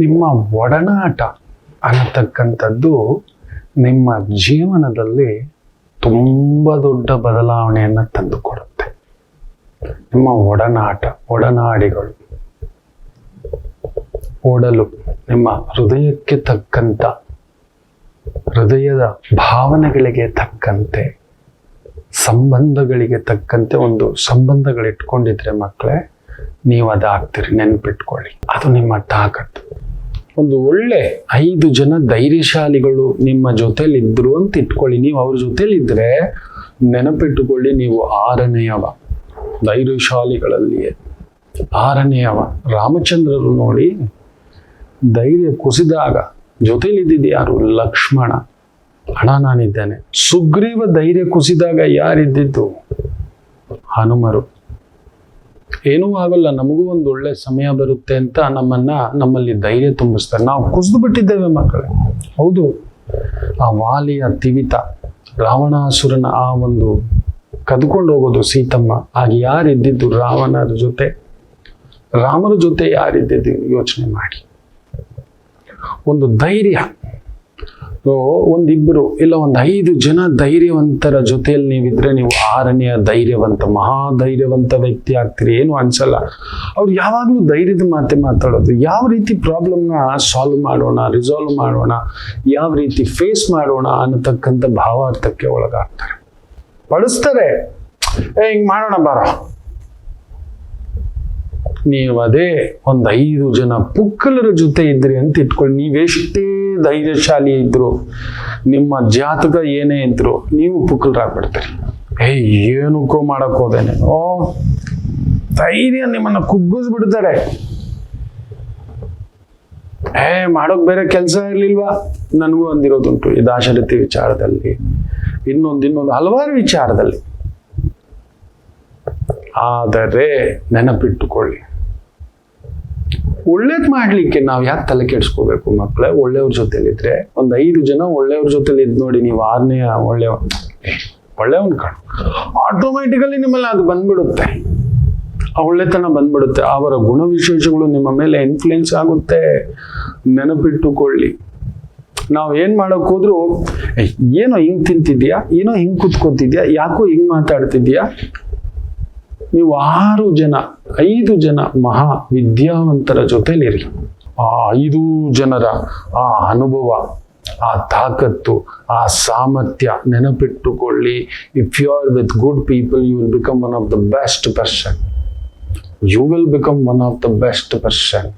ನಿಮ್ಮ ಒಡನಾಟ ಅನ್ನತಕ್ಕಂಥದ್ದು ನಿಮ್ಮ ಜೀವನದಲ್ಲಿ ತುಂಬ ದೊಡ್ಡ ಬದಲಾವಣೆಯನ್ನು ತಂದುಕೊಡುತ್ತೆ. ನಿಮ್ಮ ಒಡನಾಟ, ಒಡನಾಡಿಗಳು, ಓಡಲು ನಿಮ್ಮ ಹೃದಯಕ್ಕೆ ತಕ್ಕಂಥ, ಹೃದಯದ ಭಾವನೆಗಳಿಗೆ ತಕ್ಕಂತೆ, ಸಂಬಂಧಗಳಿಗೆ ತಕ್ಕಂತೆ ಒಂದು ಸಂಬಂಧಗಳಿಟ್ಕೊಂಡಿದ್ರೆ ಮಕ್ಕಳೇ, ನೀವು ಅದಾಗ್ತೀರಿ. ನೆನ್ಪಿಟ್ಕೊಳ್ಳಿ, ಅದು ನಿಮ್ಮ ತಾಕತ್ತು. ಒಂದು ಒಳ್ಳೆ 5 ಜನ ಧೈರ್ಯಶಾಲಿಗಳು ನಿಮ್ಮ ಜೊತೆಲಿ ಇದ್ರು ಅಂತ ಇಟ್ಕೊಳ್ಳಿ. ನೀವು ಅವ್ರ ಜೊತೆಲಿ ಇದ್ರೆ ನೆನಪಿಟ್ಟುಕೊಳ್ಳಿ, ನೀವು 6ನೇಯವ. ಧೈರ್ಯಶಾಲಿಗಳಲ್ಲಿಯೇ 6ನೇಯವ. ರಾಮಚಂದ್ರರು ನೋಡಿ, ಧೈರ್ಯ ಕುಸಿದಾಗ ಜೊತೆಲಿದ್ದಿದ್ದು ಯಾರು? ಲಕ್ಷ್ಮಣ. ಅಣ್ಣ ನಾನಿದ್ದೇನೆ. ಸುಗ್ರೀವ ಧೈರ್ಯ ಕುಸಿದಾಗ ಯಾರಿದ್ದಿದ್ದು? ಹನುಮರು. ಏನೂ ಆಗಲ್ಲ, ನಮಗೂ ಒಂದು ಒಳ್ಳೆ ಸಮಯ ಬರುತ್ತೆ ಅಂತ ನಮ್ಮಲ್ಲಿ ಧೈರ್ಯ ತುಂಬಿಸ್ತಾರೆ. ನಾವು ಕುಸಿದು ಬಿಟ್ಟಿದ್ದೇವೆ ಮಕ್ಕಳೇ. ಹೌದು, ಆ ವಾಲಿಯ ತಿವಿತ, ರಾವಣಾಸುರನ ಆ ಒಂದು ಕದ್ಕೊಂಡು ಹೋಗೋದು ಸೀತಮ್ಮ, ಆಗ ಯಾರಿದ್ದಿದ್ದು? ರಾವಣರ ಜೊತೆ. ರಾಮರ ಜೊತೆ ಯಾರಿದ್ದಿದ್ದು? ಯೋಚನೆ ಮಾಡಿ. ಒಂದು ಧೈರ್ಯ, ಒಂದಿಬ್ಬರು ಇಲ್ಲ 5 ಜನ ಧೈರ್ಯವಂತರ ಜೊತೆಯಲ್ಲಿ ನೀವಿದ್ರೆ ನೀವು 6ನೇಯ ಧೈರ್ಯವಂತ, ಮಹಾಧೈರ್ಯವಂತ ವ್ಯಕ್ತಿ ಆಗ್ತೀರಿ. ಏನು ಅನ್ಸಲ್ಲ. ಅವ್ರು ಯಾವಾಗಲೂ ಧೈರ್ಯದ ಮಾತೆ ಮಾತಾಡೋದು. ಯಾವ ರೀತಿ ಪ್ರಾಬ್ಲಮ್ನ ಸಾಲ್ವ್ ಮಾಡೋಣ, ರಿಸಾಲ್ವ್ ಮಾಡೋಣ, ಯಾವ ರೀತಿ ಫೇಸ್ ಮಾಡೋಣ ಅನ್ನತಕ್ಕಂಥ ಭಾವಾರ್ಥಕ್ಕೆ ಒಳಗಾಗ್ತಾರೆ. ಬಳಸ್ತಾರೆ. ಹಿಂಗೆ ಮಾಡೋಣ ಬಾರ. ನೀವು ಅದೇ 5 ಜನ ಪುಕ್ಕಲರ ಜೊತೆ ಇದ್ರಿ ಅಂತ ಇಟ್ಕೊಳ್ಳಿ. ನೀವೆಷ್ಟೇ ಧೈರ್ಯಶಾಲಿ ಇದ್ರು, ನಿಮ್ಮ ಜಾತಕ ಏನೇ ಇದ್ರು, ನೀವು ಪುಕ್ಕಲರಾಗ್ಬಿಡ್ತೀರಿ. ಏನಕ್ಕೋ ಮಾಡಕ್ ಹೋದೇನೆ, ಧೈರ್ಯ ನಿಮ್ಮನ್ನ ಕುಗ್ಗಿಸ್ಬಿಡ್ತಾರೆ. ಮಾಡೋಕ್ ಬೇರೆ ಕೆಲಸ ಇರ್ಲಿಲ್ವಾ? ನನಗೂ ಅಂದಿರೋದುಂಟು. ಈ ದಾಶರಥಿ ವಿಚಾರದಲ್ಲಿ, ಇನ್ನೊಂದು ಹಲವಾರು ವಿಚಾರದಲ್ಲಿ. ಆದರೆ ನೆನಪಿಟ್ಟುಕೊಳ್ಳಿ, ಒಳ್ಳೇದ್ ಮಾಡ್ಲಿಕ್ಕೆ ನಾವು ಯಾಕೆ ತಲೆ ಕೆಡಿಸ್ಕೋಬೇಕು ಮಕ್ಕಳೇ? ಒಳ್ಳೆಯವ್ರ ಜೊತೆಲಿದ್ರೆ 5 ಜನ ಒಳ್ಳೆಯವ್ರ ಜೊತೆಲಿ ಇದ್ ನೋಡಿ, ನೀವು 6ನೇಯ ಒಳ್ಳೆಯವನ್ ಕಾಣು, ಆಟೋಮ್ಯಾಟಿಕಲಿ ನಿಮ್ಮಲ್ಲಿ ಅದು ಬಂದ್ಬಿಡುತ್ತೆ. ಆ ಒಳ್ಳೆತನ ಬಂದ್ಬಿಡುತ್ತೆ. ಅವರ ಗುಣವಿಶೇಷಗಳು ನಿಮ್ಮ ಮೇಲೆ ಇನ್ಫ್ಲುಯೆನ್ಸ್ ಆಗುತ್ತೆ. ನೆನಪಿಟ್ಟುಕೊಳ್ಳಿ. ನಾವು ಏನ್ ಮಾಡಕ್ ಹೋದ್ರು, ಏನೋ ಹಿಂಗ್ ತಿಂತಿದ್ಯಾ, ಏನೋ ಹಿಂಗ್ ಕುತ್ಕೋತಿದ್ಯಾ, ಯಾಕೋ ಹಿಂಗ್ ಮಾತಾಡ್ತಿದ್ಯಾ? ನೀವು 5 ಜನ ಮಹಾ ವಿದ್ಯಾವಂತರ ಜೊತೆಲಿರಿ. ಆ 5 ಜನರ ಆ ಅನುಭವ, ಆ ತಾಕತ್ತು, ಆ ಸಾಮರ್ಥ್ಯ ನೆನಪಿಟ್ಟುಕೊಳ್ಳಿ. If you are with good people, you will become one of the best person. You will become one of the best person.